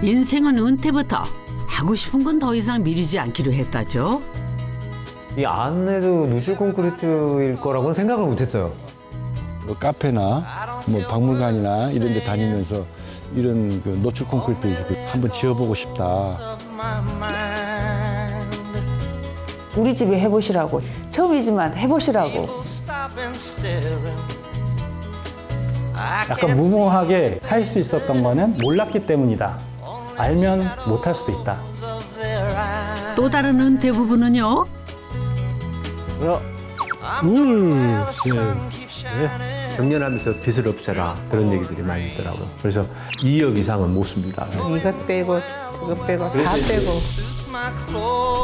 인생은 은퇴부터 하고 싶은 건 더 이상 미루지 않기로 했다죠. 이 안에도 노출 콘크리트일 거라고는 생각을 못했어요. 뭐 카페나 뭐 박물관이나 이런 데 다니면서 이런 그 노출 콘크리트 한번 지어보고 싶다. 우리 집에 해보시라고. 처음이지만 해보시라고. 약간 무모하게 할 수 있었던 거는 몰랐기 때문이다. 알면 못할 수도 있다. 또 다른 은퇴 부부는요. 정년하면서 빚을 없애라 그런 얘기들이 많이 있더라고요. 그래서 2억 이상은 못 씁니다. 이것 빼고 저것 빼고 다 빼고.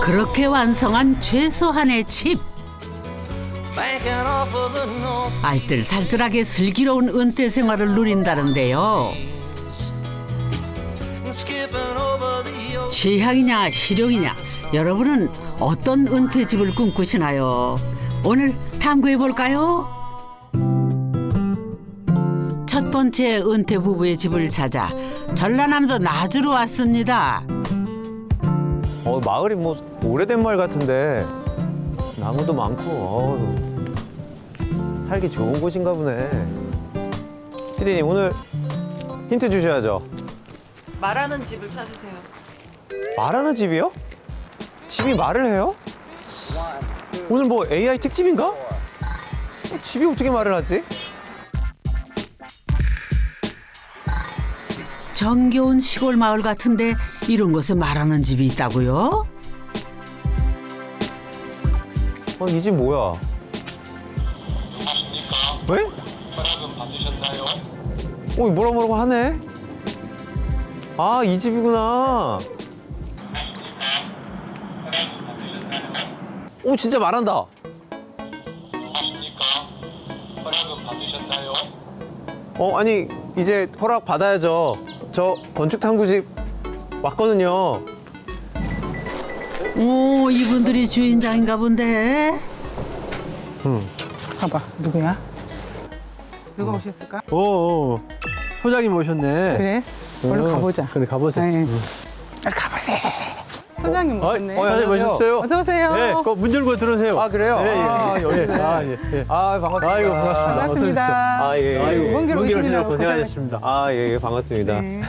그렇게 완성한 최소한의 집. 알뜰살뜰하게 슬기로운 은퇴 생활을 누린다는데요. 취향이냐 실용이냐 여러분은 어떤 은퇴집을 꿈꾸시나요? 오늘 탐구해 볼까요? 첫 번째 은퇴 부부의 집을 찾아 전라남도 나주로 왔습니다. 마을이 뭐 오래된 마을 같은데 나무도 많고 살기 좋은 곳인가 보네. 피디님 오늘 힌트 주셔야죠. 말하는 집을 찾으세요. 말하는 집이요? 집이 말을 해요? 오늘 뭐 AI 특집인가? 집이 어떻게 말을 하지? 정겨운 시골 마을 같은데 이런 곳에 말하는 집이 있다고요? 이 집 뭐야? 왜? 허락은 받으셨나요? 뭐라고 하네? 아, 이 집이구나. 오, 진짜 말한다. 안녕하십니까? 허락은 받으셨나요? 아니, 이제 허락 받아야죠. 저 건축 탐구집 왔거든요. 오, 이분들이 주인장인가 본데. 봐봐, 누구야? 누가 오셨을까? 소장님 오셨네. 그래, 얼른 가보자. 그래 가보세요. 얼른 가보세요. 소장님 오셨네. 사장님 오셨어요? 어서 오세요. 네, 문 열고 들어오세요. 아, 그래요? 여기네. 반갑습니다. 아이고 반갑습니다. 반갑습니다. 예. 아이고 먼길 먼길 오시느라고 오시느라 고생하셨습니다. 예, 반갑습니다. 네.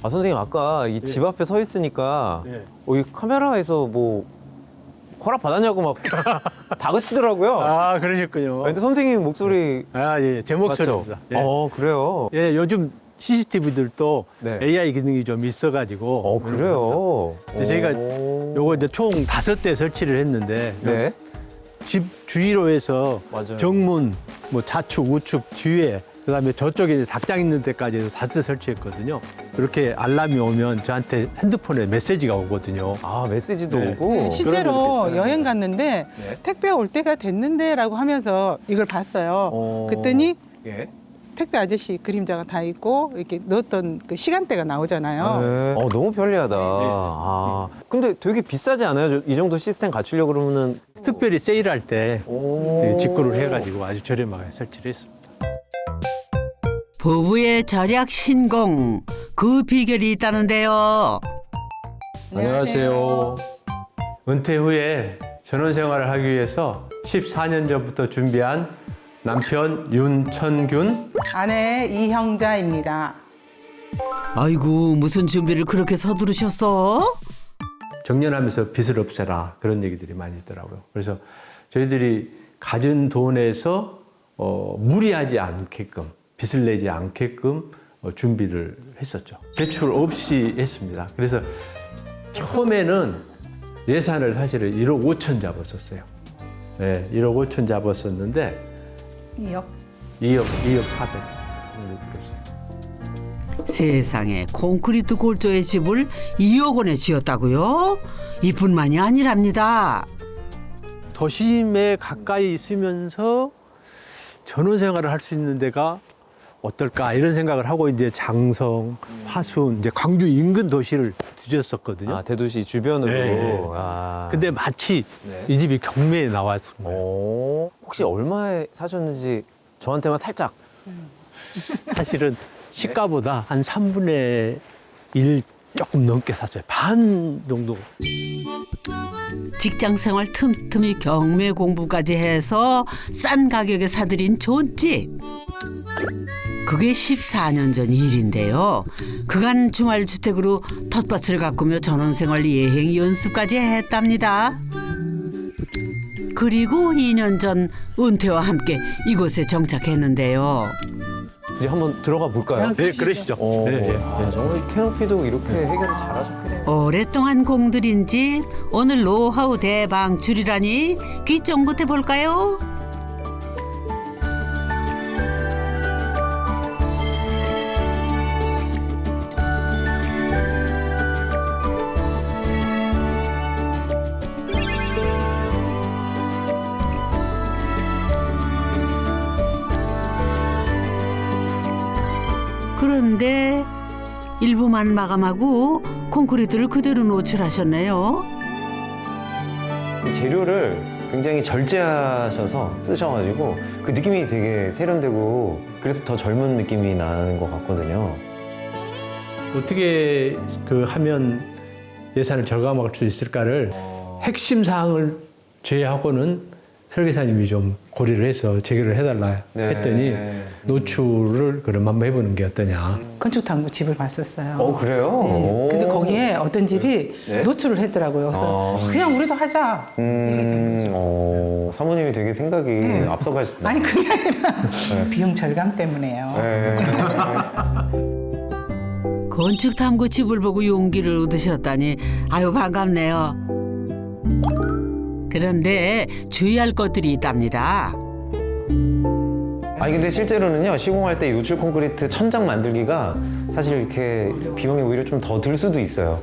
선생님, 아까 이 집 앞에 서 있으니까, 예. 이 카메라에서 뭐, 허락 받았냐고 막 다그치더라고요. 그러셨군요. 근데 선생님 목소리. 예, 제 목소리입니다. 맞죠? 예. 그래요? 예, 요즘 CCTV들도 네. AI 기능이 좀 있어가지고. 그래요? 근데 저희가 요거 이제 총 5대 설치를 했는데 네. 집 주위로 해서 맞아요. 정문, 뭐 좌측, 우측, 뒤에 그다음에 저쪽에 이제 닭장 있는 데까지 해서 4대 설치했거든요. 이렇게 알람이 오면 저한테 핸드폰에 메시지가 오거든요. 메시지도 네. 오고. 실제로 여행 갔는데 네. 택배가 올 때가 됐는데라고 하면서 이걸 봤어요. 그랬더니 예. 택배 아저씨 그림자가 다 있고 이렇게 넣었던 그 시간대가 나오잖아요. 네. 너무 편리하다. 근데 되게 비싸지 않아요? 이 정도 시스템 갖추려고 그러면은. 특별히 세일할 때 오. 직구를 해가지고 아주 저렴하게 설치를 했습니다. 부부의 절약 신공 그 비결이 있다는데요. 안녕하세요. 은퇴 후에 전원 생활을 하기 위해서 14년 전부터 준비한 남편 윤천균, 아내 이형자입니다. 아이고 무슨 준비를 그렇게 서두르셨어? 정년하면서 빚을 없애라 그런 얘기들이 많이 있더라고요. 그래서 저희들이 가진 돈에서 무리하지 않게끔 빚을 내지 않게끔 준비를 했었죠. 대출 없이 했습니다. 그래서 처음에는 예산을 사실은 1억 5천 잡았었어요. 네, 1억 5천 잡았었는데 2억 4백. 세상에 콘크리트 골조의 집을 2억 원에 지었다고요? 이뿐만이 아니랍니다. 도심에 가까이 있으면서 전원 생활을 할 수 있는 데가 어떨까 이런 생각을 하고 이제 장성, 화순, 이제 광주 인근 도시를 뒤졌었거든요. 대도시 주변으로. 네. 근데 마치 네. 이 집이 경매에 나왔습니다. 혹시 얼마에 사셨는지 저한테만 살짝. 사실은 시가보다 한 3분의 1 조금 넘게 샀어요. 반 정도. 직장 생활 틈틈이 경매 공부까지 해서 싼 가격에 사들인 좋은 집. 그게 14년 전 일인데요. 그간 주말 주택으로 텃밭을 가꾸며 전원생활 예행 연습까지 했답니다. 그리고 2년 전 은퇴와 함께 이곳에 정착했는데요. 이제 한번 들어가 볼까요? 네, 그러시죠. 네. 아, 정말 캐노피도 이렇게 해결을 잘하셨겠네요. 오랫동안 공들인 집, 오늘 노하우 대방출이라니 귀 쫑긋해 볼까요? 그런데 일부만 마감하고 콘크리트를 그대로 노출하셨네요. 재료를 굉장히 절제하셔서 쓰셔가지고 그 느낌이 되게 세련되고 그래서 더 젊은 느낌이 나는 것 같거든요. 어떻게 그 하면 예산을 절감할 수 있을까를 핵심 사항을 제외하고는 설계사님이 좀 고려를 해서 제기를 해달라 했더니 노출을 그럼 한번 해보는 게 어떠냐. 건축탐구 집을 봤었어요. 그래요? 네. 근데 거기에 어떤 집이 네? 노출을 했더라고요. 그래서 그냥 우리도 하자. 이렇게 된 거죠. 사모님이 되게 생각이 앞서가시다. 아니 그게 아니라 비용 절감 때문에요. 건축 탐구 집을 보고 용기를 얻으셨다니 아유 반갑네요. 그런데 주의할 것들이 있답니다. 아니 근데 실제로는요 시공할 때 요출 콘크리트 천장 만들기가 사실 이렇게 비용이 오히려 좀 더 들 수도 있어요.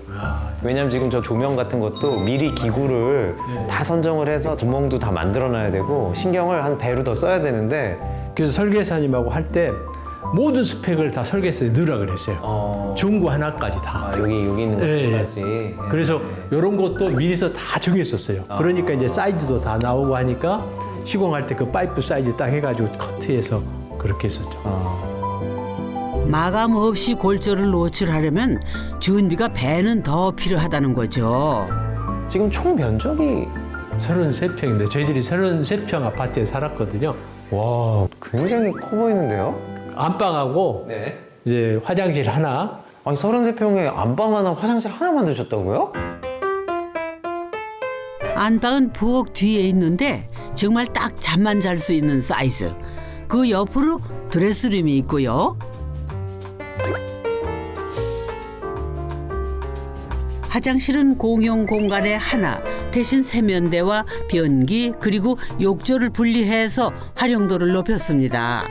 왜냐면 지금 저 조명 같은 것도 미리 기구를 다 선정을 해서 구멍도 다 만들어놔야 되고 신경을 한 배로 더 써야 되는데 그래서 설계사님하고 할 때 모든 스펙을 다 설계사에 넣으라 그랬어요. 중구 하나까지 다. 여기 있는 예, 예. 것까지. 그래서 이런 것도 미리서 다 정했었어요. 그러니까 이제 사이즈도 다 나오고 하니까 시공할 때 그 파이프 사이즈 딱 해가지고 커트해서 그렇게 했었죠. 마감 없이 골조를 노출하려면 준비가 배는 더 필요하다는 거죠. 지금 총 면적이 33평인데 저희들이 33평 아파트에 살았거든요. 와 굉장히 커 보이는데요? 안방하고 네. 이제 화장실 하나. 아니 33평에 안방 하나 화장실 하나 만드셨다고요? 안방은 부엌 뒤에 있는데 정말 딱 잠만 잘 수 있는 사이즈. 그 옆으로 드레스룸이 있고요. 화장실은 공용 공간에 하나, 대신 세면대와 변기 그리고 욕조를 분리해서 활용도를 높였습니다.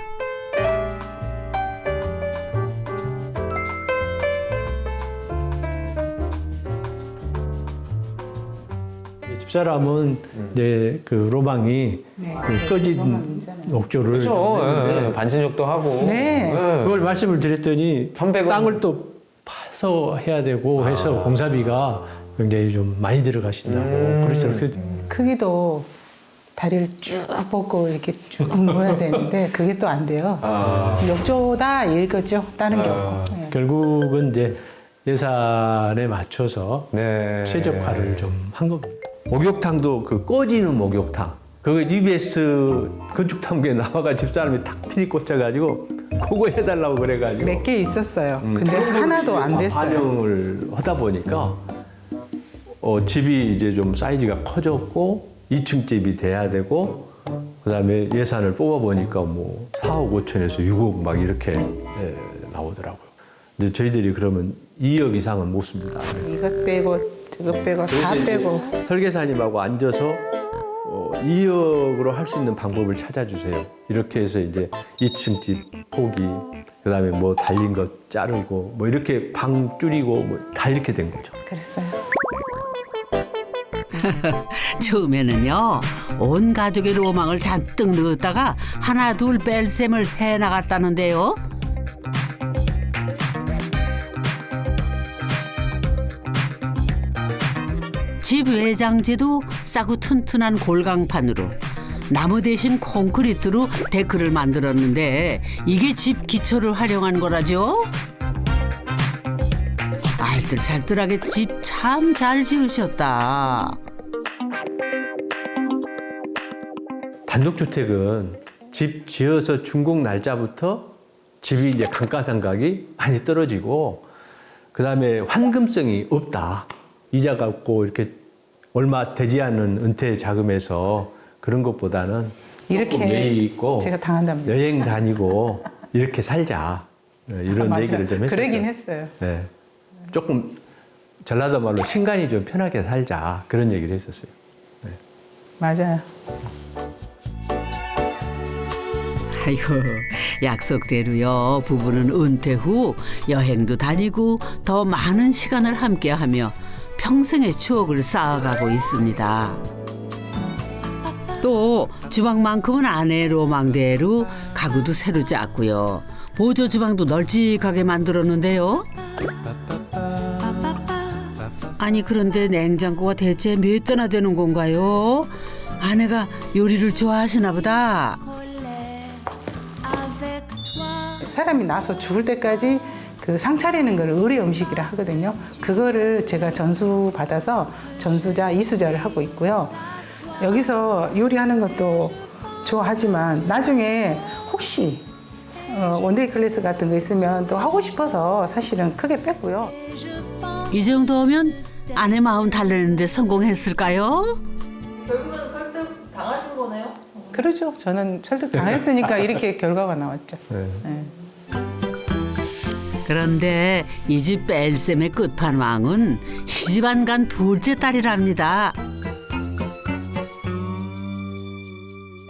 집사람은 이제 그 로망이 그 꺼진 욕조를 그렇죠. 했는데 반신욕도 하고. 네. 그걸 말씀을 드렸더니 1,100원. 땅을 또 파서 해야 되고 해서 공사비가 굉장히 좀 많이 들어가신다고 그렇죠. 크기도 다리를 쭉 뻗고 이렇게 쭉 모여야 되는데 그게 또 안 돼요. 욕조다 이거죠. 다른 게 없고. 네. 결국은 이제 예산에 맞춰서 네. 최적화를 좀 한 겁니다. 목욕탕도 그 꺼지는 목욕탕. 그거 EBS 건축탐구에 나와가지고 집사람이 탁 피디 꽂혀가지고 그거 해달라고 그래가지고 몇 개 있었어요. 근데 하나도 안 됐어요. 반영을 하다 보니까 집이 이제 좀 사이즈가 커졌고 2층 집이 돼야 되고 그다음에 예산을 뽑아보니까 뭐 4억 5천에서 6억 막 이렇게 나오더라고요. 근데 저희들이 그러면 2억 이상은 못 씁니다. 이것 빼고 저것 빼고 다 빼고. 설계사님하고 앉아서 2억으로 할 수 있는 방법을 찾아주세요. 이렇게 해서 이제 2층 집 포기, 그다음에 뭐 달린 것 자르고 뭐 이렇게 방 줄이고 뭐 다 이렇게 된 거죠. 그랬어요. 처음에는요 온 가족의 로망을 잔뜩 넣었다가 하나 둘 뺄셈을 해나갔다는데요. 집 외장재도 싸고 튼튼한 골강판으로 나무 대신 콘크리트로 데크를 만들었는데 이게 집 기초를 활용한 거라죠. 아이고 알뜰살뜰하게 집 참 잘 지으셨다. 단독주택은 집 지어서 준공 날짜부터 집이 이제 감가상각이 많이 떨어지고 그다음에 환금성이 없다. 이자 갚고 이렇게 얼마 되지 않는 은퇴 자금에서 그런 것보다는 이렇게 조금 예의 있고 제가 당한답니다. 여행 다니고 이렇게 살자. 이런 맞아요. 얘기를 좀 했었죠. 그러긴 했어요. 네. 조금 전라도 말로 신간이 좀 편하게 살자. 그런 얘기를 했었어요. 맞아요. 아이고, 약속대로요. 부부는 은퇴 후 여행도 다니고 더 많은 시간을 함께하며 평생의 추억을 쌓아가고 있습니다. 또 주방만큼은 아내의 로망대로 가구도 새로 짰고요. 보조 주방도 널찍하게 만들었는데요. 아니 그런데 냉장고가 대체 몇 대나 되는 건가요? 아내가 요리를 좋아하시나 보다. 사람이 나서 죽을 때까지 그 상 차리는 걸 의례 음식이라 하거든요. 그거를 제가 전수 받아서 전수자, 이수자를 하고 있고요. 여기서 요리하는 것도 좋아하지만 나중에 혹시 원데이 클래스 같은 거 있으면 또 하고 싶어서 사실은 크게 뺐고요. 이 정도면 아내 마음 달래는데 성공했을까요? 결국은 설득 당하신 거네요. 그러죠. 저는 설득 당했으니까 이렇게 결과가 나왔죠. 네. 그런데 이 집 뺄셈의 끝판왕은 시집 안 간 둘째 딸이랍니다.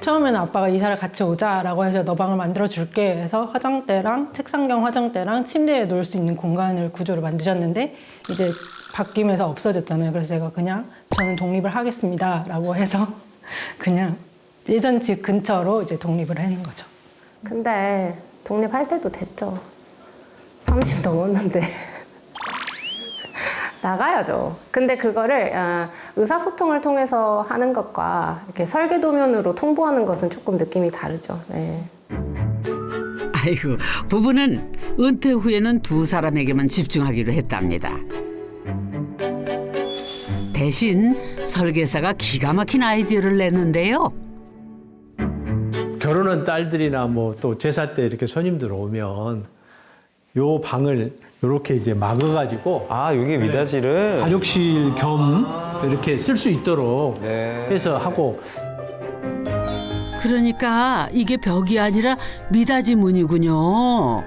처음에는 아빠가 이사를 같이 오자라고 해서 너 방을 만들어 줄게 해서 화장대랑 책상 겸 화장대랑 침대에 놓을 수 있는 공간을 구조를 만드셨는데 이제 바뀌면서 없어졌잖아요. 그래서 제가 그냥 저는 독립을 하겠습니다 라고 해서 그냥 예전 집 근처로 이제 독립을 하는 거죠. 근데 독립할 때도 됐죠. 30 넘었는데 나가야죠. 근데 그거를 의사소통을 통해서 하는 것과 이렇게 설계도면으로 통보하는 것은 조금 느낌이 다르죠. 네. 아이고, 부부는 은퇴 후에는 두 사람에게만 집중하기로 했답니다. 대신 설계사가 기가 막힌 아이디어를 냈는데요. 결혼한 딸들이나 뭐 또 제사 때 이렇게 손님들 오면 요 방을 이렇게 이제 막아가지고 여기 미닫이를 가족실 겸 이렇게 쓸 수 있도록 네. 해서 하고 그러니까 이게 벽이 아니라 미닫이 문이군요.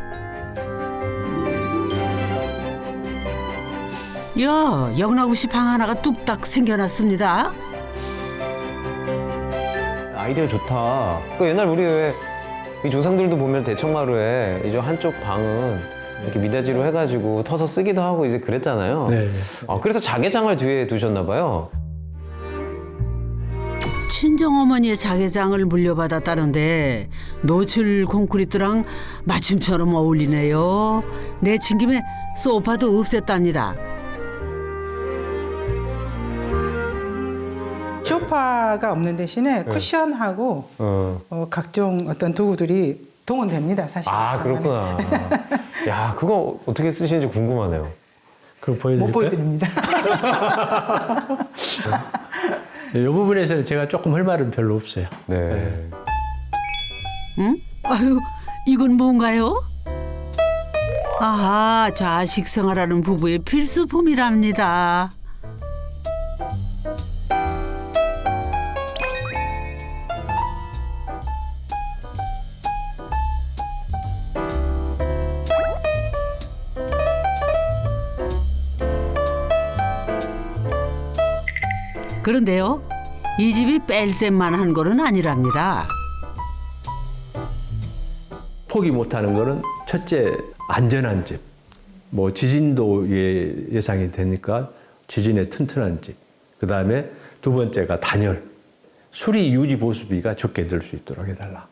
야, 영락없이 방 하나가 뚝딱 생겨났습니다. 아이디어 좋다. 그 옛날 우리 왜 이 조상들도 보면 대청마루에 이제 한쪽 방은 이렇게 미닫이로 해가지고 터서 쓰기도 하고 이제 그랬잖아요. 네. 그래서 자개장을 뒤에 두셨나 봐요. 친정어머니의 자개장을 물려받았다는데 노출 콘크리트랑 맞춤처럼 어울리네요. 내친 김에 소파도 없앴답니다. 소파가 없는 대신에 쿠션하고 각종 어떤 도구들이 동원됩니다, 사실. 그렇구나. 야, 그거 어떻게 쓰시는지 궁금하네요. 그거 보여드릴까요? 못 보여드립니다. 이 부분에서는 제가 조금 할 말은 별로 없어요. 네. 응? 아유, 이건 뭔가요? 아하, 좌식 생활하는 부부의 필수품이랍니다. 그런데요, 이 집이 뺄셈만 한 거는 아니랍니다. 포기 못하는 거는 첫째 안전한 집, 뭐 지진도 예상이 되니까 지진에 튼튼한 집. 그 다음에 두 번째가 단열, 수리 유지 보수비가 적게 들 수 있도록 해달라.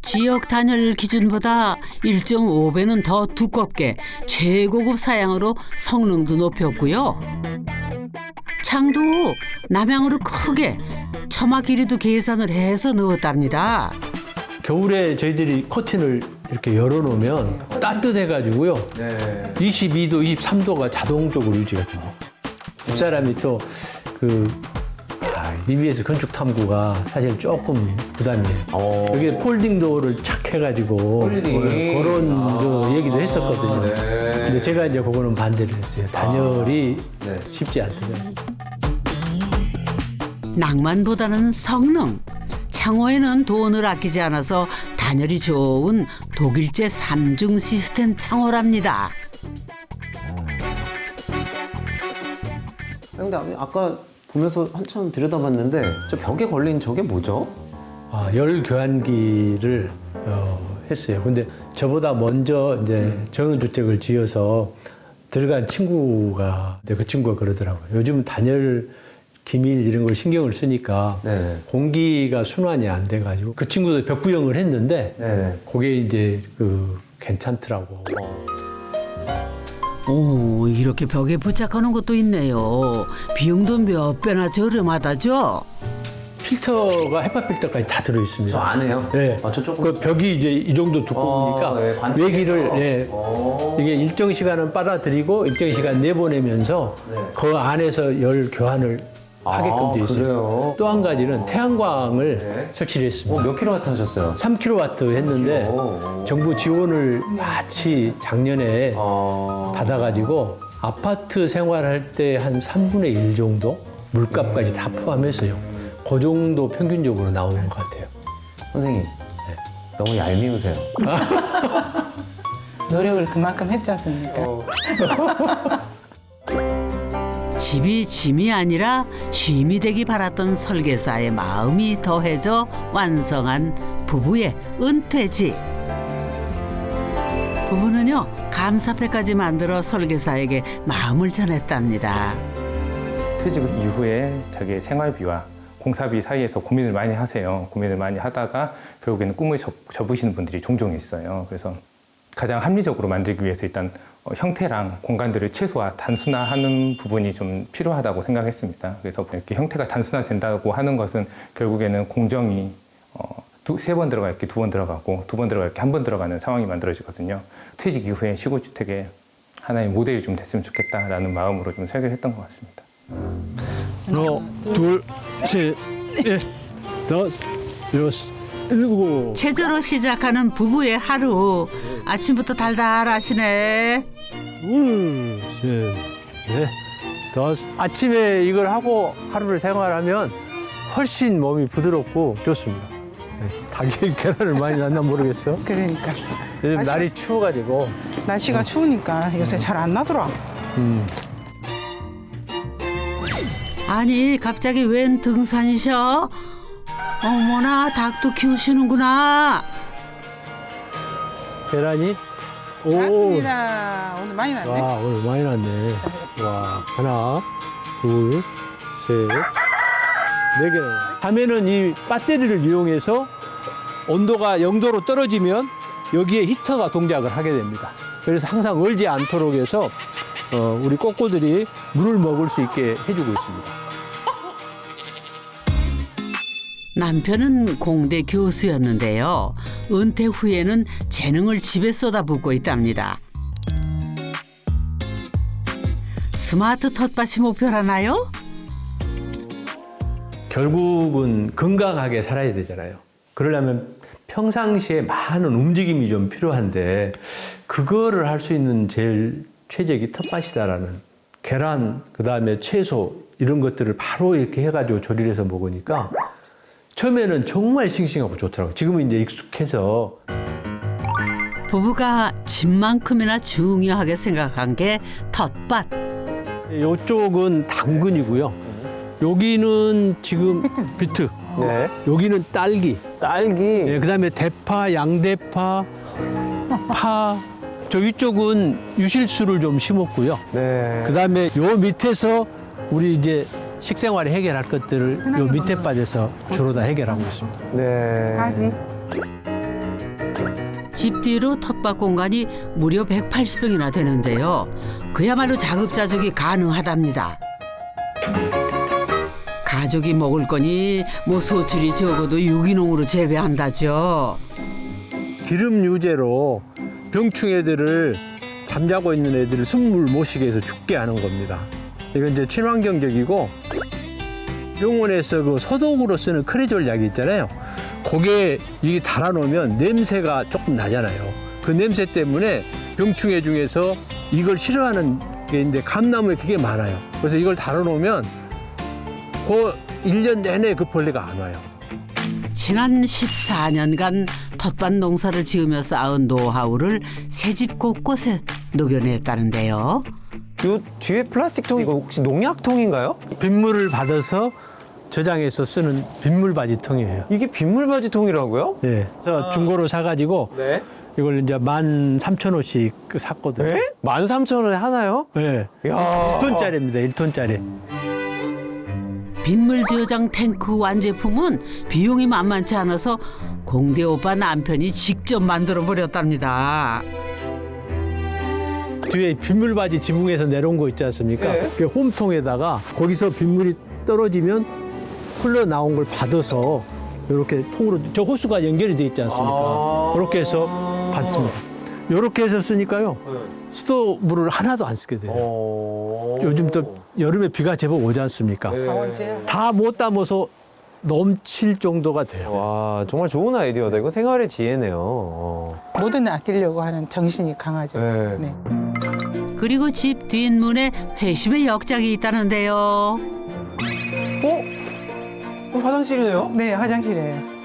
지역 단열 기준보다 1.5배는 더 두껍게 최고급 사양으로 성능도 높였고요. 창도 남향으로 크게 처마 길이도 계산을 해서 넣었답니다. 겨울에 저희들이 커튼을 이렇게 열어놓으면 따뜻해가지고요. 22도, 23도가 자동적으로 유지가 됩니다. 집사람이 또 EBS 건축탐구가 사실 조금 부담이에요. 여기 폴딩 도어를 착 해가지고 그런 그 얘기도 했었거든요. 근데 제가 이제 그거는 반대를 했어요. 단열이 쉽지 않더라고요. 낭만보다는 성능. 창호에는 돈을 아끼지 않아서 단열이 좋은 독일제 3중 시스템 창호랍니다. 근데 아까 보면서 한참 들여다봤는데 저 벽에 걸린 저게 뭐죠? 열 교환기를 했어요. 근데 저보다 먼저 이제 전원주택을 지어서 들어간 친구가 그 친구가 그러더라고요. 요즘 단열 기밀 이런 걸 신경을 쓰니까 공기가 순환이 안 돼가지고 그 친구도 벽부형을 했는데 그게 이제 괜찮더라고. 오, 이렇게 벽에 부착하는 것도 있네요. 비용도 몇 배나 저렴하다죠? 필터가 헤파 필터까지 다 들어 있습니다. 저 안에요? 네. 저 조금 그 벽이 이제 이 정도 두꺼우니까 외기를 이게 일정 시간은 빨아들이고 일정 시간 내보내면서 그 안에서 열 교환을 하게끔 돼 있어요. 또 한 가지는 태양광을 설치를 했습니다. 몇 킬로와트 하셨어요? 3kW 했는데 정부 지원을 마치 작년에 받아가지고 아파트 생활할 때 한 3분의 1 정도 물값까지 다 포함해서요. 그 정도 평균적으로 나오는 것 같아요. 선생님, 너무 얄미우세요. 노력을 그만큼 했지 않습니까? 집이 짐이 아니라 쉼이 되기 바랐던 설계사의 마음이 더해져 완성한 부부의 은퇴집. 부부는요, 감사패까지 만들어 설계사에게 마음을 전했답니다. 퇴직 이후에 자기의 생활비와 공사비 사이에서 고민을 많이 하세요. 고민을 많이 하다가 결국에는 꿈을 접으시는 분들이 종종 있어요. 그래서 가장 합리적으로 만들기 위해서 일단 형태랑 공간들을 단순화하는 부분이 좀 필요하다고 생각했습니다. 그래서 이렇게 형태가 단순화된다고 하는 것은 결국에는 공정이 3번 들어갈 게 2번 들어가고 2번 들어갈 게 1번 들어가는 상황이 만들어지거든요. 퇴직 이후에 시골주택의 하나의 모델이 좀 됐으면 좋겠다라는 마음으로 좀 설계를 했던 것 같습니다. 하나, 둘, 셋, 넷, 다섯, 여섯, 일곱. 체조로 시작하는 부부의 하루. 아침부터 달달하시네. 둘, 셋, 넷, 다섯. 아침에 이걸 하고 하루를 생활하면 훨씬 몸이 부드럽고 좋습니다. 닭이 계란을 많이 낳나 모르겠어. 그러니까. 요즘 날이 추워가지고. 날씨가 추우니까 요새 잘 안 나더라. 아니, 갑자기 웬 등산이셔? 어머나, 닭도 키우시는구나. 계란이? 맞습니다. 오늘 많이 났네. 와, 오늘 많이 났네. 와, 하나, 둘, 셋, 4개나. 밤에는 이 배터리를 이용해서 온도가 0도로 떨어지면 여기에 히터가 동작을 하게 됩니다. 그래서 항상 얼지 않도록 해서 우리 꼬꼬들이 물을 먹을 수 있게 해주고 있습니다. 남편은 공대 교수였는데요. 은퇴 후에는 재능을 집에 쏟아붓고 있답니다. 스마트 텃밭이 목표라나요? 결국은 건강하게 살아야 되잖아요. 그러려면 평상시에 많은 움직임이 좀 필요한데 그거를 할 수 있는 제일 최적이 텃밭이다라는 계란, 그다음에 채소 이런 것들을 바로 이렇게 해가지고 조리를 해서 먹으니까 처음에는 정말 싱싱하고 좋더라고요. 지금은 이제 익숙해서. 부부가 집만큼이나 중요하게 생각한 게 텃밭. 이쪽은 당근이고요. 여기는 지금 비트. 네. 여기는 딸기. 딸기. 네, 그다음에 대파, 양대파, 파. 저 위쪽은 유실수를 좀 심었고요. 네. 그다음에 요 밑에서 우리 이제 식생활에 해결할 것들을 요 밑에 빠져서 주로 다 해결하고 있습니다. 네. 집 뒤로 텃밭 공간이 무려 180평이나 되는데요. 그야말로 자급자족이 가능하답니다. 가족이 먹을 거니 뭐 소출이 적어도 유기농으로 재배한다죠. 기름 유제로 병충 애들을 잠자고 있는 애들을 숨을 못 쉬게 해서 죽게 하는 겁니다. 이건 이제 친환경적이고 병원에서 그 소독으로 쓰는 크레졸 약이 있잖아요. 거기에 이게 달아놓으면 냄새가 조금 나잖아요. 그 냄새 때문에 병충해 중에서 이걸 싫어하는 게 있는데 감나무에 그게 많아요. 그래서 이걸 달아놓으면 그 1년 내내 그 벌레가 안 와요. 지난 14년간 텃밭 농사를 지으며 쌓은 노하우를 새집 곳곳에 녹여냈다는데요. 요 뒤에 플라스틱 통 이거 혹시 농약통인가요? 빗물을 받아서 저장해서 쓰는 빗물바지통이에요. 이게 빗물바지통이라고요? 예. 그래서 중고로 사가지고 네. 이걸 이제 13,000원씩 샀거든요. 네? 13,000원에 하나요? 네. 야. 1톤짜리입니다. 1톤짜리. 빗물 저장 탱크 완제품은 비용이 만만치 않아서 공대 오빠 남편이 직접 만들어 버렸답니다. 뒤에 빗물바지 지붕에서 내려온 거 있지 않습니까? 네. 그 홈통에다가 거기서 빗물이 떨어지면 흘러나온 걸 받아서 이렇게 통으로 저 호수가 연결이 돼 있지 않습니까? 그렇게 해서 받습니다. 이렇게 해서 쓰니까요. 수돗물을 하나도 안 쓰게 돼요. 요즘 또 여름에 비가 제법 오지 않습니까? 다 못 담아서 넘칠 정도가 돼요. 와, 정말 좋은 아이디어다. 이거 생활의 지혜네요. 뭐든 아끼려고 하는 정신이 강하죠. 네. 네. 그리고 집 뒷문에 회심의 역장이 있다는데요. 화장실이네요? 네, 화장실이에요.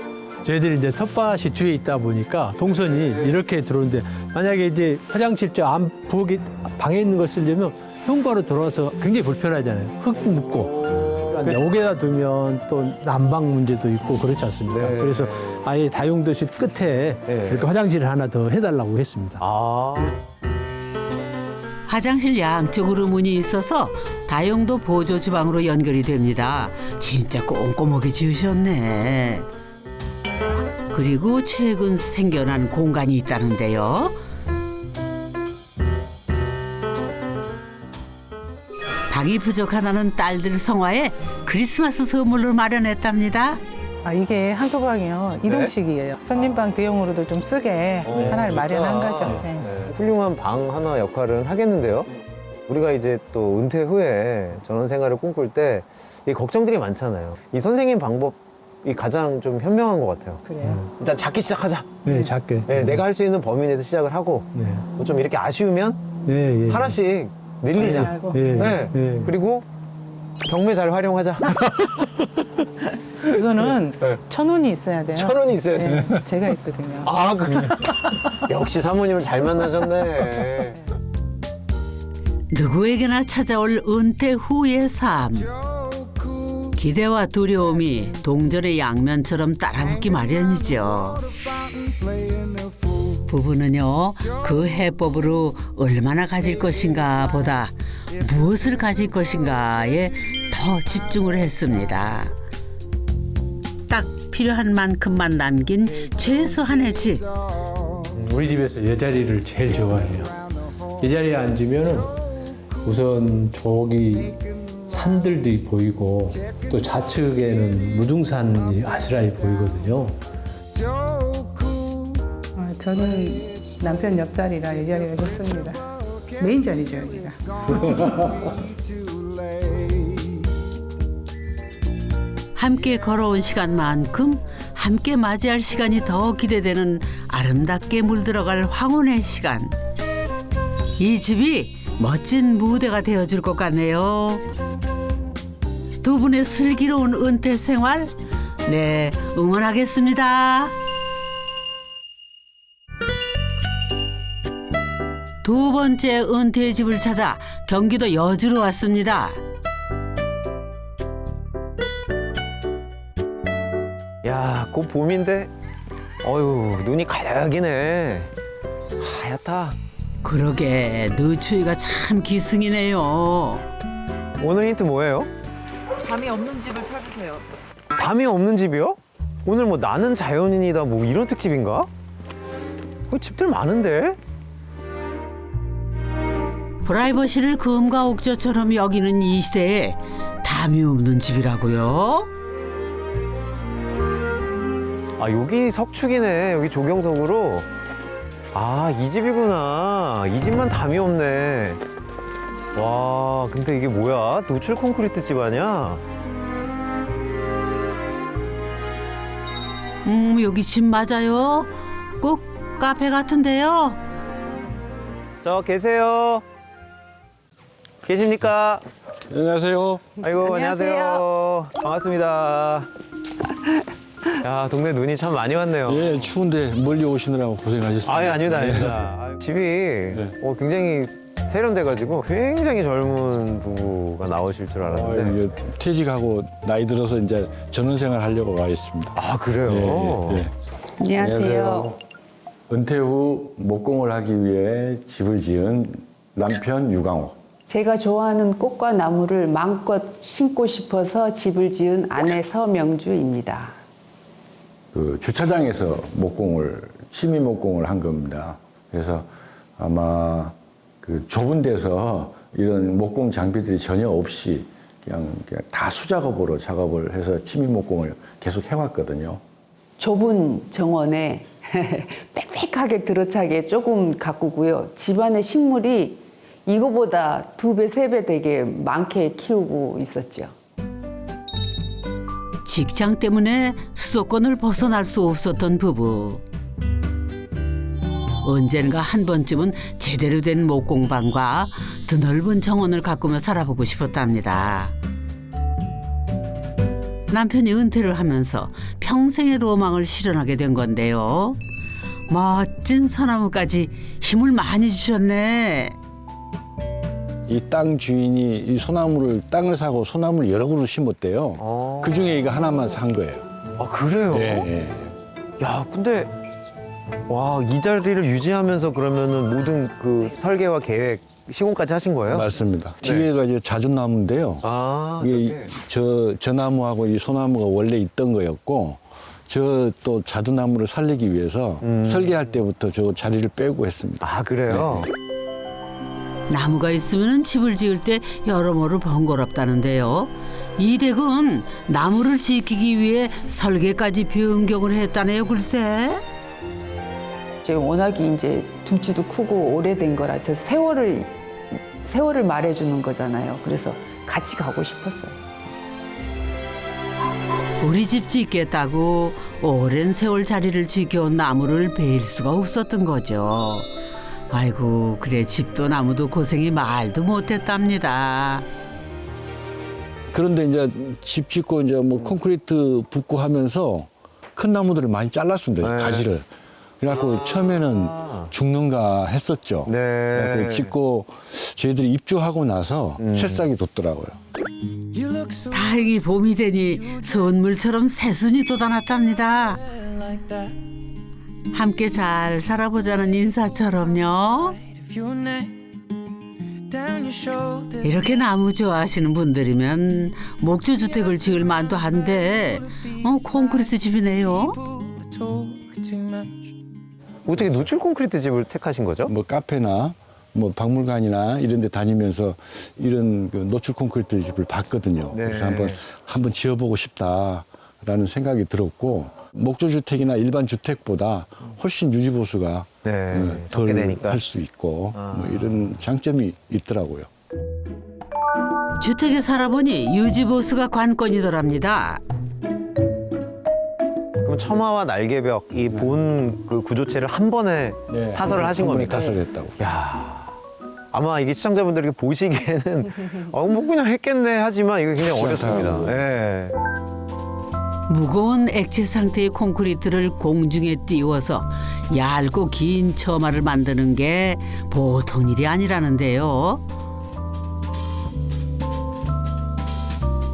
저희들이 이제 텃밭이 뒤에 있다 보니까 동선이 이렇게 들어오는데 만약에 이제 화장실 저 안 부엌에 방에 있는 걸 쓰려면 현관으로 들어와서 굉장히 불편하잖아요. 흙 묻고. 여기다 두면 또 난방 문제도 있고 그렇지 않습니까? 네. 그래서 아예 다용도실 끝에 네. 이렇게 화장실을 하나 더 해달라고 했습니다. 화장실 양쪽으로 문이 있어서 다용도 보조 주방으로 연결이 됩니다. 진짜 꼼꼼하게 지으셨네. 그리고 최근 생겨난 공간이 있다는데요. 방이 부족하다는 딸들 성화에 크리스마스 선물로 마련했답니다. 이게 한소방이요. 이동식이에요. 손님방 대용으로도 좀 쓰게 하나를 마련한 거죠. 네. 훌륭한 방 하나 역할은 하겠는데요. 우리가 이제 또 은퇴 후에 전원 생활을 꿈꿀 때 이 걱정들이 많잖아요. 이 선생님 방법이 가장 좀 현명한 것 같아요. 그래요. 일단 작게 시작하자. 네, 작게. 네, 내가 할 수 있는 범위 내에서 시작을 하고 네. 좀 이렇게 아쉬우면 네, 예. 하나씩 늘리자. 예, 네. 예. 그리고 경매 잘 활용하자. 이거는 네. 1,000원이 있어야 돼요. 1,000원이 있어야 돼요. 네, 제가 있거든요. 아, 그래. 역시 사모님을 잘 만나셨네. 누구에게나 찾아올 은퇴 후의 삶. 기대와 두려움이 동전의 양면처럼 따라붙기 마련이죠. 부부는요, 그 해법으로 얼마나 가질 것인가 보다 무엇을 가질 것인가에 더 집중을 했습니다. 딱 필요한 만큼만 남긴 최소한의 집. 우리 집에서 여자리를 제일 좋아해요. 여자리에 앉으면 우선 저기 산들도 보이고 또 좌측에는 무등산이 아스라이 보이거든요. 저는 남편 옆자리라 이 자리가 좋습니다. 메인 자리죠, 여기가. 함께 걸어온 시간만큼 함께 맞이할 시간이 더 기대되는 아름답게 물들어갈 황혼의 시간. 이 집이 멋진 무대가 되어줄 것 같네요. 두 분의 슬기로운 은퇴 생활, 네, 응원하겠습니다. 두 번째 은퇴 집을 찾아 경기도 여주로 왔습니다. 야, 곧 봄인데, 어휴, 눈이 가야기네. 하얗다. 그러게, 늦추위가 참 기승이네요. 오늘 힌트 뭐예요? 담이 없는 집을 찾으세요. 담이 없는 집이요? 오늘 뭐 나는 자연인이다 뭐 이런 특집인가? 집들 많은데? 프라이버시를 금과 옥조처럼 여기는 이 시대에 담이 없는 집이라고요? 아, 여기 석축이네. 여기 조경석으로. 아, 이 집이구나. 이 집만 담이 없네. 와, 근데 이게 뭐야? 노출 콘크리트 집 아니야? 여기 집 맞아요? 꼭 카페 같은데요? 저 계세요? 계십니까? 안녕하세요. 아이고, 안녕하세요. 반갑습니다. 야, 동네 눈이 참 많이 왔네요. 예, 추운데 멀리 오시느라고 고생하셨습니다. 아예 아닙니다, 아닙니다. 집이 굉장히 세련돼가지고 굉장히 젊은 부부가 나오실 줄 알았는데. 퇴직하고 나이 들어서 이제 전원생활 하려고 와 있습니다. 아, 그래요? 예, 예. 안녕하세요. 은퇴 후 목공을 하기 위해 집을 지은 남편 유강옥. 제가 좋아하는 꽃과 나무를 마음껏 심고 싶어서 집을 지은 아내 서명주입니다. 그 주차장에서 취미 목공을 한 겁니다. 그래서 아마 그 좁은 데서 이런 목공 장비들이 전혀 없이 그냥 다 수작업으로 작업을 해서 취미 목공을 계속 해왔거든요. 좁은 정원에 빽빽하게 들어차게 조금 가꾸고요. 집안의 식물이 이거보다 2배, 3배 되게 많게 키우고 있었죠. 직장 때문에 수도권을 벗어날 수 없었던 부부. 언젠가 한 번쯤은 제대로 된 목공방과 드넓은 정원을 가꾸며 살아보고 싶었답니다. 남편이 은퇴를 하면서 평생의 로망을 실현하게 된 건데요. 멋진 소나무까지 힘을 많이 주셨네. 이 땅 주인이 이 땅을 사고 소나무를 여러 그루 심었대요. 그 중에 이거 하나만 산 거예요. 아, 그래요? 예, 예. 야, 근데 와, 이 자리를 유지하면서 그러면은 모든 그 설계와 계획, 시공까지 하신 거예요? 맞습니다. 뒤에가 이제 자주나무인데요. 아, 이게 저 나무하고 이 소나무가 원래 있던 거였고, 저 또 자두나무를 살리기 위해서 설계할 때부터 저 자리를 빼고 했습니다. 아, 그래요? 네. 나무가 있으면 집을 지을 때 여러모로 번거롭다는데요. 이 댁은 나무를 지키기 위해 설계까지 변경을 했다네요, 글쎄. 워낙에 이제 둥치도 크고 오래된 거라 저 세월을 말해주는 거잖아요. 그래서 같이 가고 싶었어요. 우리 집 짓겠다고 오랜 세월 자리를 지켜온 나무를 베일 수가 없었던 거죠. 아이고, 그래 집도 나무도 고생이 말도 못했답니다. 그런데 이제 집 짓고 이제 뭐 콘크리트 붓고 하면서 큰 나무들을 많이 잘랐습니다. 가지를. 그래갖고 처음에는 죽는가 했었죠. 네. 그래갖고 짓고 저희들이 입주하고 나서 새싹이 돋더라고요. 다행히 봄이 되니 선물처럼 새순이 돋아났답니다. 함께 잘 살아보자는 인사처럼요. 이렇게 나무 좋아하시는 분들이면 목조주택을 지을 만도 한데 콘크리트 집이네요. 어떻게 노출 콘크리트 집을 택하신 거죠? 뭐 카페나 뭐 박물관이나 이런 데 다니면서 이런 그 노출 콘크리트 집을 봤거든요. 네. 그래서 한번 지어보고 싶다라는 생각이 들었고, 목조주택이나 일반 주택보다 훨씬 유지보수가 덜 할 수 있고 뭐 이런 장점이 있더라고요. 주택에 살아보니 유지보수가 관건이더랍니다. 그럼 처마와 날개벽 이 본 그 구조체를 한 번에 타설을 하신 한 번에 겁니까? 타설을 했다고. 야, 아마 이게 시청자분들이 보시기에는 뭐 그냥 했겠네 하지만 이거 굉장히 어렵습니다. 예. 무거운 액체 상태의 콘크리트를 공중에 띄워서 얇고 긴 처마를 만드는 게 보통 일이 아니라는데요.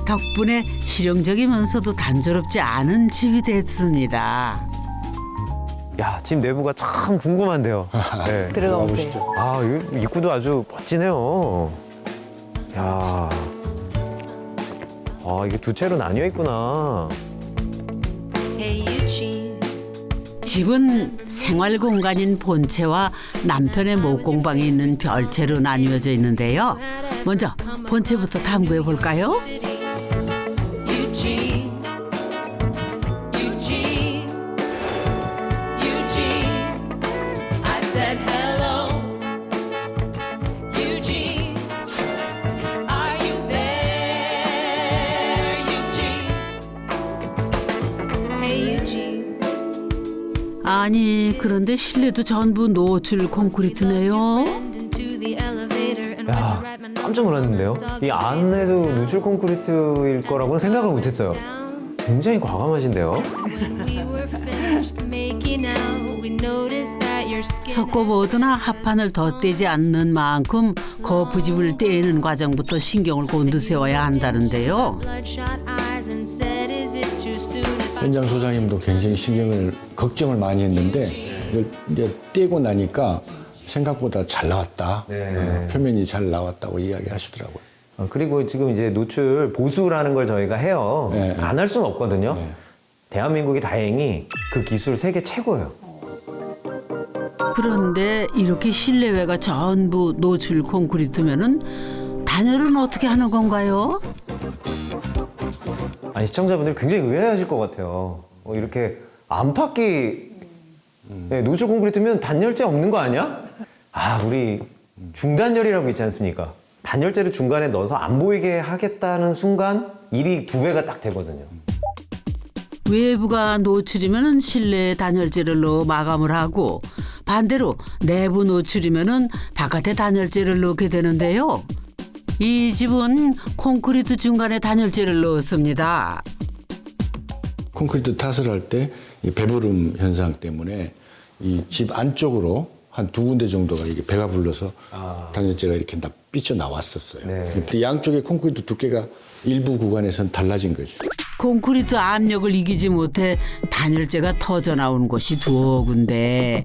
덕분에 실용적이면서도 단조롭지 않은 집이 됐습니다. 야, 집 내부가 참 궁금한데요. 네. 들어가 보세요. 아, 이 입구도 아주 멋지네요. 야, 아, 이게 두 채로 나뉘어 있구나. 집은 생활 공간인 본체와 남편의 목공방이 있는 별채로 나뉘어져 있는데요. 먼저 본체부터 탐구해 볼까요? 아니 그런데 실내도 전부 노출 콘크리트네요. 야, 깜짝 놀랐는데요. 이 안에도 노출 콘크리트일 거라고는 생각을 못했어요. 굉장히 과감하신데요. 석고보드나 합판을 덧대지 않는 만큼 거푸집을 떼는 과정부터 신경을 곤두세워야 한다는데요. 현장 소장님도 굉장히 걱정을 많이 했는데 이걸 이제 떼고 나니까 생각보다 잘 나왔다. 표면이 잘 나왔다고 이야기하시더라고요. 그리고 지금 이제 노출 보수라는 걸 저희가 해요. 안 할 수는 없거든요. 대한민국이 다행히 그 기술 세계 최고예요. 그런데 이렇게 실내외가 전부 노출 콘크리트면은 단열은 어떻게 하는 건가요? 아니 시청자분들 굉장히 의아해하실 것 같아요. 이렇게 안팎이 노출 콘크리트면 단열재 없는 거 아니야? 아 우리 중단열이라고 있지 않습니까? 단열재를 중간에 넣어서 안 보이게 하겠다는 순간 일이 2배가 딱 되거든요. 외부가 노출이면은 실내에 단열재를 넣어 마감을 하고 반대로 내부 노출이면은 바깥에 단열재를 넣게 되는데요. 이 집은 콘크리트 중간에 단열재를 넣었습니다. 콘크리트 탓을 할 때 이 배부름 현상 때문에 이 집 안쪽으로 한 2군데 정도가 이게 배가 불러서 단열재가 이렇게 삐쳐 나왔었어요. 근데 양쪽의 콘크리트 두께가 일부 구간에선 달라진 거죠. 콘크리트 압력을 이기지 못해 단열재가 터져 나온 곳이 2군데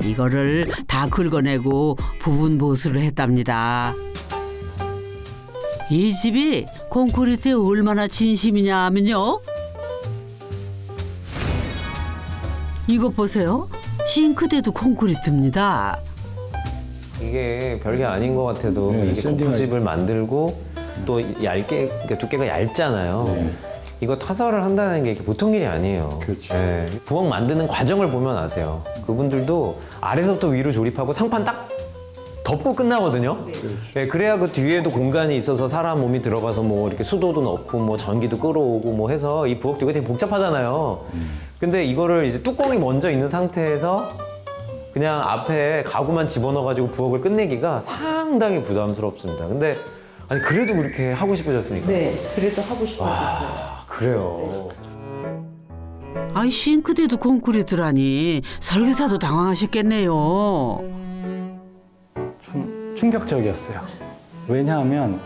이거를 다 긁어내고 부분 보수를 했답니다. 이 집이 콘크리트에 얼마나 진심이냐 하면요. 이거 보세요. 싱크대도 콘크리트입니다. 이게 별게 아닌 것 같아도 이게 거푸집을 만들고 또 얇게 그러니까 두께가 얇잖아요. 이거 타설을 한다는 게 보통 일이 아니에요. 부엌 만드는 과정을 보면 아세요. 그분들도 아래서부터 위로 조립하고 상판 딱 덮고 끝나거든요. 그래야 그 뒤에도 공간이 있어서 사람 몸이 들어가서 뭐 이렇게 수도도 넣고 뭐 전기도 끌어오고 뭐 해서 이 부엌도 되게 복잡하잖아요. 근데 이거를 이제 뚜껑이 먼저 있는 상태에서 그냥 앞에 가구만 집어넣어가지고 부엌을 끝내기가 상당히 부담스럽습니다. 근데 아니 그래도 그렇게 하고 싶어졌습니까? 네, 그래도 하고 싶어졌어요. 그래요. 아이 싱크대도 콘크리트라니 설계사도 당황하셨겠네요. 좀 충격적이었어요. 왜냐하면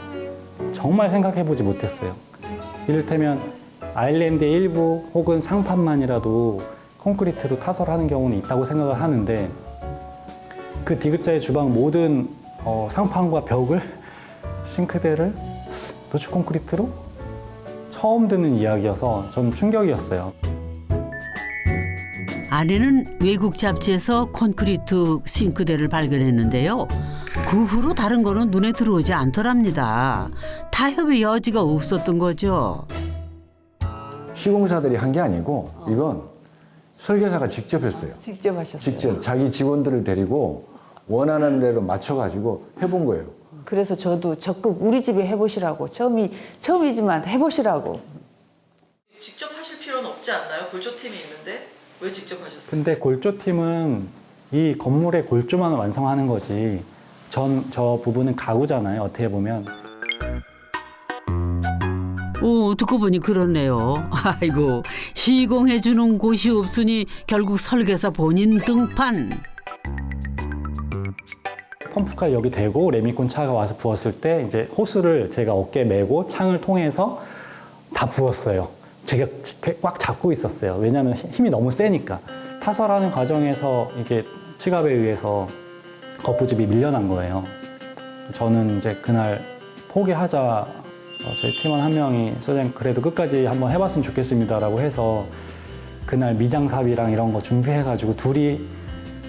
정말 생각해보지 못했어요. 이를테면 아일랜드의 일부 혹은 상판만이라도 콘크리트로 타설하는 경우는 있다고 생각을 하는데 그 디귿자의 주방 모든 상판과 벽을 싱크대를 노출 콘크리트로 처음 듣는 이야기여서 좀 충격이었어요. 아내는 외국 잡지에서 콘크리트 싱크대를 발견했는데요. 그 후로 다른 거는 눈에 들어오지 않더랍니다. 타협의 여지가 없었던 거죠. 시공사들이 한 게 아니고 이건 설계사가 직접 했어요. 직접 하셨어요. 직접 자기 직원들을 데리고 원하는 대로 맞춰가지고 해본 거예요. 그래서 저도 적극 우리 집에 해보시라고 처음이지만 해보시라고. 직접 하실 필요는 없지 않나요? 골조팀이 있는데 왜 직접 하셨어요? 근데 골조팀은 이 건물의 골조만 완성하는 거지 저 부분은 가구잖아요. 어떻게 보면. 오, 듣고 보니 그렇네요. 아이고, 시공해주는 곳이 없으니 결국 설계사 본인 등판. 펌프칼 여기 대고 레미콘 차가 와서 부었을 때 이제 호스를 제가 어깨에 메고 창을 통해서 다 부었어요. 제가 꽉 잡고 있었어요. 왜냐하면 힘이 너무 세니까. 타설하는 과정에서 이게 치갑에 의해서 거푸집이 밀려난 거예요. 저는 이제 그날 포기하자. 저희 팀원 한 명이 소장님 그래도 끝까지 한번 해봤으면 좋겠습니다라고 해서 그날 미장삽이랑 이런 거 준비해가지고 둘이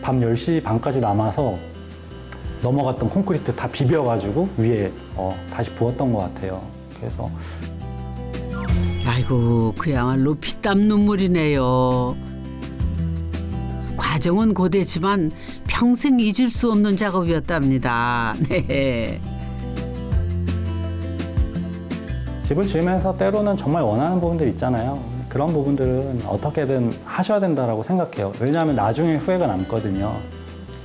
밤 10시 반까지 남아서 넘어갔던 콘크리트 다 비벼가지고 위에 다시 부었던 것 같아요. 그래서 아이고, 그야말로 피땀 눈물이네요. 과정은 고되지만 평생 잊을 수 없는 작업이었답니다. 네. 집을 지으면서 때로는 정말 원하는 부분들 있잖아요. 그런 부분들은 어떻게든 하셔야 된다라고 생각해요. 왜냐하면 나중에 후회가 남거든요.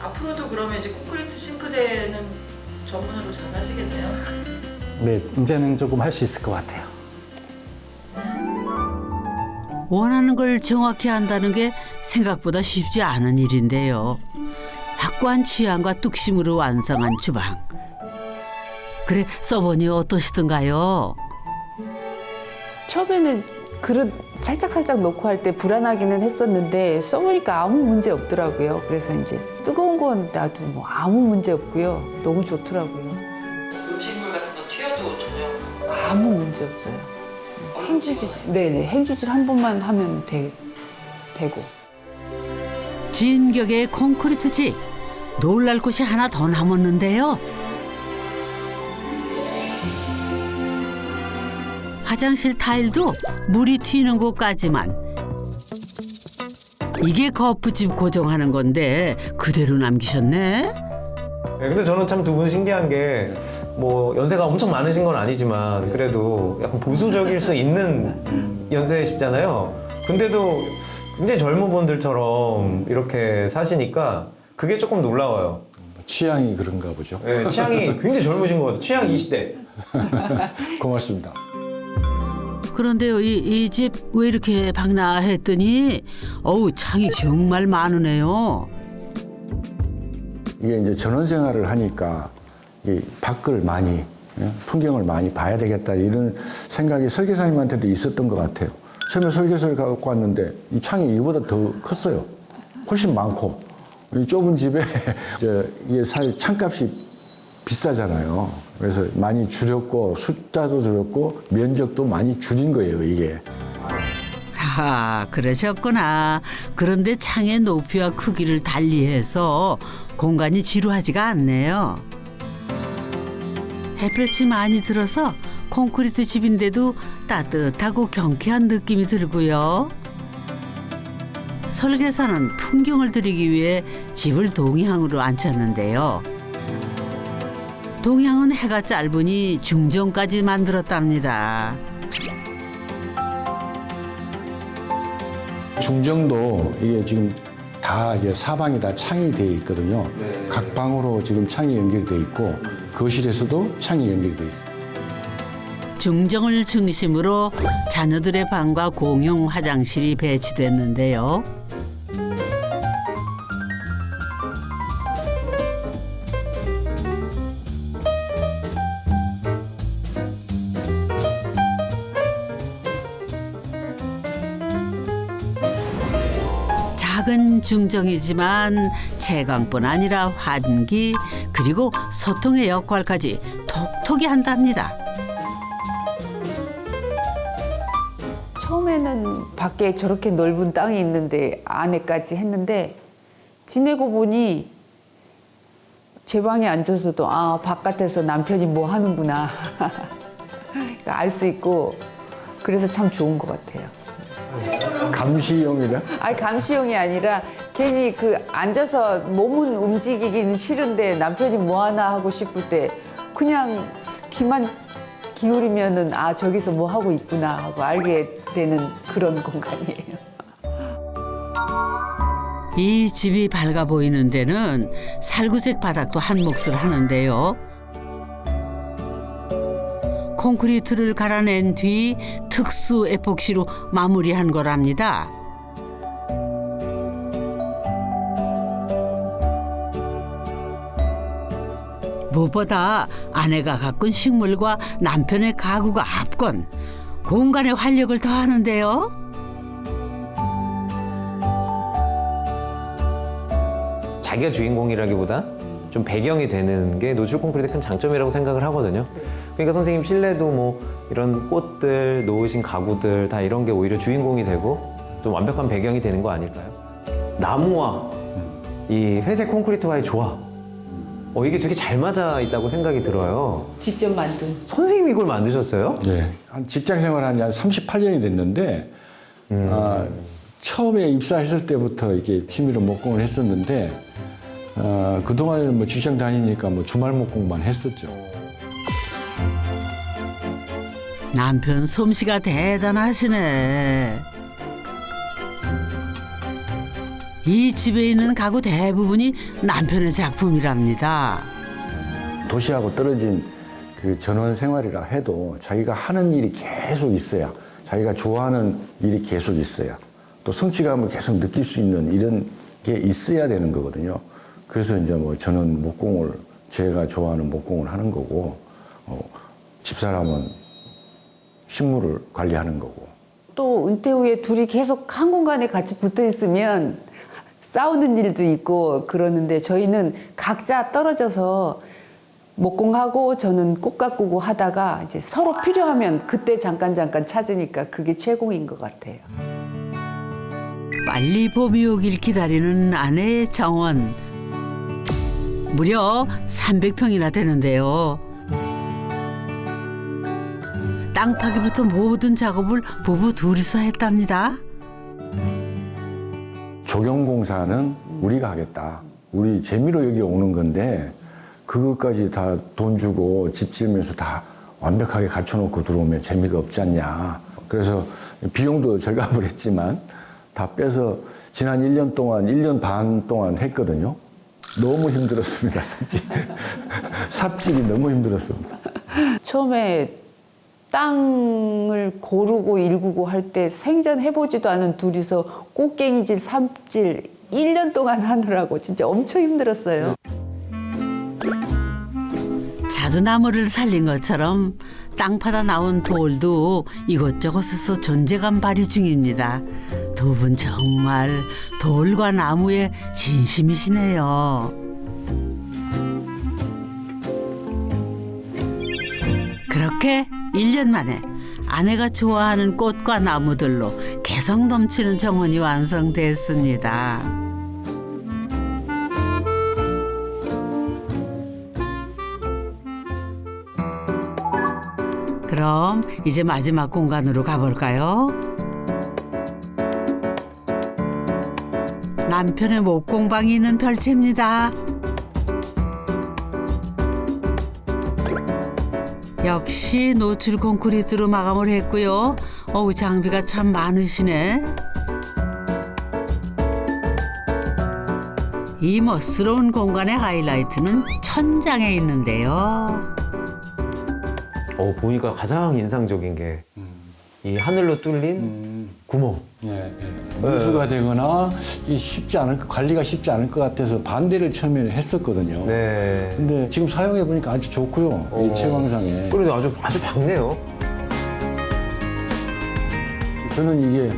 앞으로도 그러면 이제 콘크리트 싱크대는 전문으로 잘 하시겠네요. 네, 이제는 조금 할 수 있을 것 같아요. 원하는 걸 정확히 한다는 게 생각보다 쉽지 않은 일인데요. 확고한 취향과 뚝심으로 완성한 주방. 그래, 써보니 어떠시던가요? 처음에는 그릇 살짝 놓고 할 때 불안하기는 했었는데 써보니까 아무 문제 없더라고요. 그래서 이제 뜨거운 건 놔도 뭐 아무 문제 없고요. 너무 좋더라고요. 음식물 같은 거 튀어도 전혀 아무 문제 없어요. 행주질, 네네, 행주질 한 번만 하면 되고. 진격의 콘크리트 집. 놀랄 곳이 하나 더 남았는데요. 화장실 타일도 물이 튀는 곳까지만. 이게 거푸집 고정하는 건데 그대로 남기셨네. 네, 근데 저는 참 두 분 신기한 게 뭐 연세가 엄청 많으신 건 아니지만 그래도 약간 보수적일 수 있는 연세시잖아요. 근데도 굉장히 젊은 분들처럼 이렇게 사시니까 그게 조금 놀라워요. 취향이 그런가 보죠. 네, 취향이 굉장히 젊으신 것 같아요. 취향 20대. 고맙습니다. 그런데요, 이 집 왜 이렇게 박나 했더니 어우, 창이 정말 많으네요. 이게 이제 전원 생활을 하니까 이 밖을 많이, 풍경을 많이 봐야 되겠다 이런 생각이 설계사님한테도 있었던 것 같아요. 처음에 설계서를 갖고 왔는데 이 창이 이보다 더 컸어요. 훨씬 많고 이 좁은 집에 이게 사실 창값이 비싸잖아요. 그래서 많이 줄였고 숫자도 줄였고 면적도 많이 줄인 거예요, 이게. 아, 그러셨구나. 그런데 창의 높이와 크기를 달리해서 공간이 지루하지가 않네요. 햇볕이 많이 들어서 콘크리트 집인데도 따뜻하고 경쾌한 느낌이 들고요. 설계사는 풍경을 드리기 위해 집을 동향으로 앉혔는데요. 동향은 해가 짧으니 중정까지 만들었답니다. 중정도 이게 지금 다 이제 사방이 다 창이 되어 있거든요. 각 방으로 지금 창이 연결되어 있고 거실에서도 창이 연결되어 있어요. 중정을 중심으로 자녀들의 방과 공용 화장실이 배치됐는데요. 작은 중정이지만 채광뿐 아니라 환기 그리고 소통의 역할까지 톡톡히 한답니다. 처음에는 밖에 저렇게 넓은 땅이 있는데 안에까지 했는데 지내고 보니 제 방에 앉아서도 아, 바깥에서 남편이 뭐 하는구나 알 수 있고 그래서 참 좋은 것 같아요. 감시용이라? 아니 감시용이 아니라 괜히 그 앉아서 몸은 움직이기는 싫은데 남편이 뭐 하나 하고 싶을 때 그냥 귀만 기울이면은 아 저기서 뭐 하고 있구나 하고 알게 되는 그런 공간이에요. 이 집이 밝아 보이는 데는 살구색 바닥도 한 몫을 하는데요. 콘크리트를 갈아낸 뒤 특수 에폭시로 마무리한 거랍니다. 무엇보다 아내가 가꾼 식물과 남편의 가구가 합건 공간에 활력을 더하는데요. 자기가 주인공이라기보다 좀 배경이 되는 게 노출 콘크리트의 큰 장점이라고 생각을 하거든요. 그러니까 선생님 실내도 뭐 이런 꽃들, 놓으신 가구들 다 이런 게 오히려 주인공이 되고 좀 완벽한 배경이 되는 거 아닐까요? 나무와 이 회색 콘크리트와의 조합. 이게 되게 잘 맞아 있다고 생각이 들어요. 직접 만든. 선생님이 이걸 만드셨어요? 네. 한 직장 생활한 지 한 38년이 됐는데 처음에 입사했을 때부터 이게 취미로 목공을 했었는데 그동안에는 뭐 직장 다니니까 뭐 주말 목공만 했었죠. 남편 솜씨가 대단하시네. 이 집에 있는 가구 대부분이 남편의 작품이랍니다. 도시하고 떨어진 그 전원 생활이라 해도 자기가 하는 일이 계속 있어야, 자기가 좋아하는 일이 계속 있어야, 또 성취감을 계속 느낄 수 있는 이런 게 있어야 되는 거거든요. 그래서 이제 뭐 저는 목공을, 제가 좋아하는 목공을 하는 거고, 집사람은 식물을 관리하는 거고. 또 은퇴 후에 둘이 계속 한 공간에 같이 붙어 있으면 싸우는 일도 있고 그러는데, 저희는 각자 떨어져서 목공하고 저는 꽃 가꾸고 하다가 이제 서로 필요하면 그때 잠깐 찾으니까 그게 최고인 것 같아요. 빨리 봄이 오길 기다리는 아내의 정원. 무려 300평이나 되는데요. 땅 파기부터 모든 작업을 부부 둘이서 했답니다. 조경공사는 우리가 하겠다. 우리 재미로 여기 오는 건데 그것까지 다 돈 주고 집 지으면서 다 완벽하게 갖춰놓고 들어오면 재미가 없지 않냐. 그래서 비용도 절감을 했지만 다 빼서 지난 1년 동안, 1년 반 동안 했거든요. 너무 힘들었습니다, 삽질이 너무 힘들었습니다. 처음에 땅을 고르고 일구고 할 때 생전해보지도 않은 둘이서 꽃갱이질, 삽질 1년 동안 하느라고 진짜 엄청 힘들었어요. 자두나무를 살린 것처럼 땅 파다 나온 돌도 이것저것에서 존재감 발휘 중입니다. 두 분 정말 돌과 나무에 진심이시네요. 그렇게 1년 만에 아내가 좋아하는 꽃과 나무들로 개성 넘치는 정원이 완성됐습니다. 그럼 이제 마지막 공간으로 가볼까요? 남편의 목공방이 있는 별채입니다. 역시 노출 콘크리트로 마감을 했고요. 어우, 장비가 참 많으시네. 이 멋스러운 공간의 하이라이트는 천장에 있는데요. 보니까 가장 인상적인 게 이 하늘로 뚫린 구멍. 누수가 되거나 쉽지 않을, 관리가 쉽지 않을 것 같아서 반대를 처음에는 했었거든요. 네. 근데 지금 사용해 보니까 아주 좋고요. 이 채광상에. 그래도 아주 박네요. 저는 이게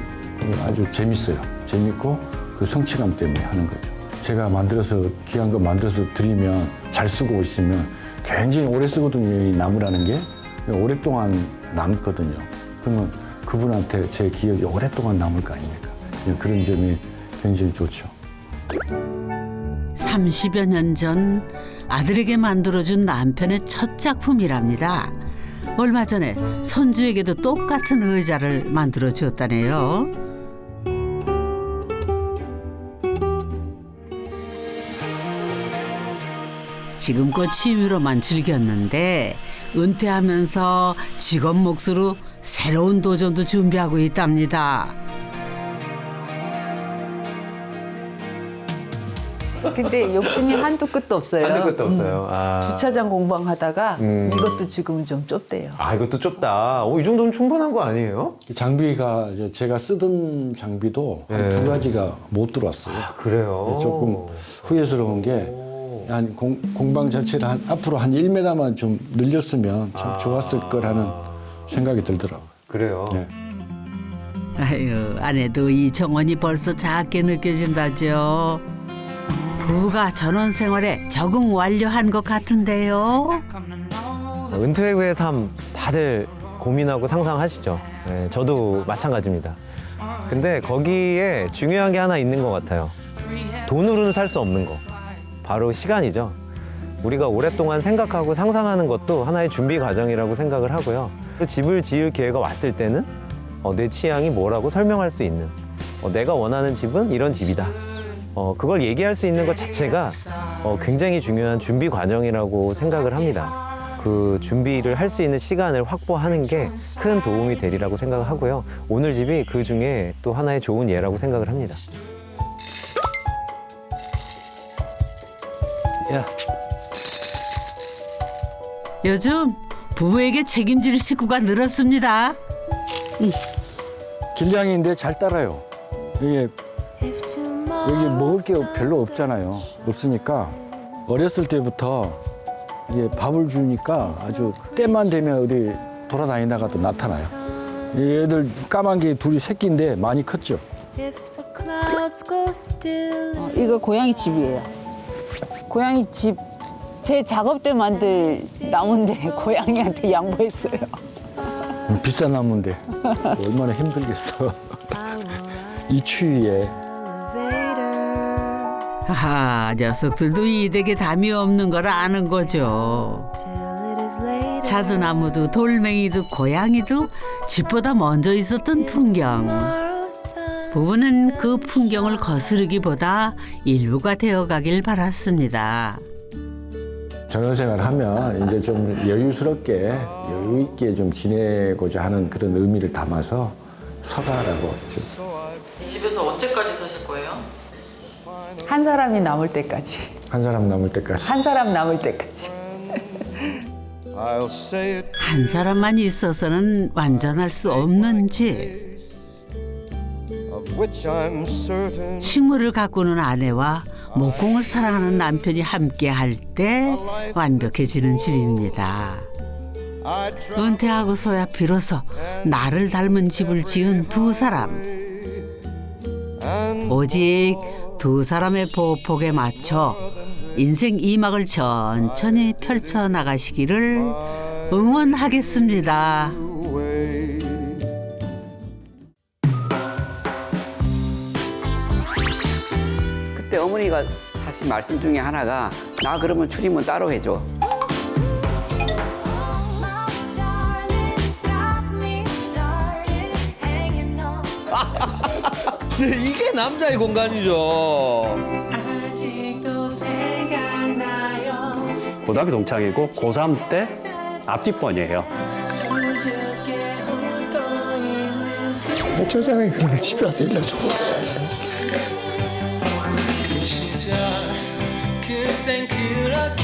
아주 재밌어요. 재밌고 그 성취감 때문에 하는 거죠. 제가 만들어서 귀한 거 만들어서 드리면 잘 쓰고 있으면 굉장히 오래 쓰거든요. 이 나무라는 게 오랫동안 남거든요. 그러면 그분한테 제 기억이 오랫동안 남을 거 아닙니까? 그런 점이 굉장히 좋죠. 30여 년 전 아들에게 만들어준 남편의 첫 작품이랍니다. 얼마 전에 손주에게도 똑같은 의자를 만들어 주었다네요. 지금껏 취미로만 즐겼는데 은퇴하면서 직업 몫으로 새로운 도전도 준비하고 있답니다. 근데 욕심이 한도 끝도 없어요. 한도 끝도 없어요. 주차장 공방하다가 이것도 지금은 좀 좁대요. 이것도 좁다. 이 정도면 충분한 거 아니에요? 장비가 이제 제가 쓰던 장비도 한 2가지가 못 들어왔어요. 그래요? 조금 후회스러운 게 한 공방 자체를 앞으로 한 1m만 좀 늘렸으면 참 좋았을 거라는 생각이 들더라고요. 그래요? 네. 아유, 아내도 이 정원이 벌써 작게 느껴진다죠. 부부가 전원 생활에 적응 완료한 것 같은데요. 은퇴 후의 삶 다들 고민하고 상상하시죠? 네, 저도 마찬가지입니다. 근데 거기에 중요한 게 하나 있는 것 같아요. 돈으로는 살 수 없는 거. 바로 시간이죠. 우리가 오랫동안 생각하고 상상하는 것도 하나의 준비 과정이라고 생각을 하고요. 집을 지을 기회가 왔을 때는 내 취향이 뭐라고 설명할 수 있는, 내가 원하는 집은 이런 집이다. 그걸 얘기할 수 있는 것 자체가 굉장히 중요한 준비 과정이라고 생각을 합니다. 그 준비를 할 수 있는 시간을 확보하는 게 큰 도움이 되리라고 생각을 하고요. 오늘 집이 그 중에 또 하나의 좋은 예라고 생각을 합니다. 야. 요즘 부부에게 책임질 식구가 늘었습니다. 길냥이인데 잘 따라요. 이게 여기 먹을 게 별로 없잖아요. 없으니까 어렸을 때부터 이게 밥을 주니까 아주 때만 되면 어디 돌아다니다가도 나타나요. 얘들 까만 게 둘이 새끼인데 많이 컸죠. 이거 고양이 집이에요. 고양이 집 제 작업 때 만들 나무인데 고양이한테 양보했어요. 비싼 나무인데 얼마나 힘들겠어. 이 추위에. 하하, 녀석들도 이 댁에 담이 없는 걸 아는 거죠. 자두나무도 돌멩이도 고양이도 집보다 먼저 있었던 풍경. 부부는 그 풍경을 거스르기보다 일부가 되어가길 바랐습니다. 전원생활 하면 이제 좀 여유스럽게 여유 있게 좀 지내고자 하는 그런 의미를 담아서 서가라고. 이 집에서 언제까지 사실 거예요? 한 사람이 남을 때까지. 한 사람 남을 때까지. 한 사람 남을 때까지. 한 사람만 있어서는 완전할 수 없는 집. 식물을 가꾸는 아내와 목공을 사랑하는 남편이 함께 할 때 완벽해지는 집입니다. 은퇴하고서야 비로소 나를 닮은 집을 지은 두 사람. 오직 두 사람의 보폭에 맞춰 인생 2막을 천천히 펼쳐나가시기를 응원하겠습니다. 그때 어머니가 하신 말씀 중에 하나가 나 그러면 출입문 따로 해줘. 근데 이게 남자의 공간이죠. 고등학교 동창이고 고3 때 앞뒷번이에요. 어쩌자면 그런데 집에 와서 일러줘. 그땐 그렇게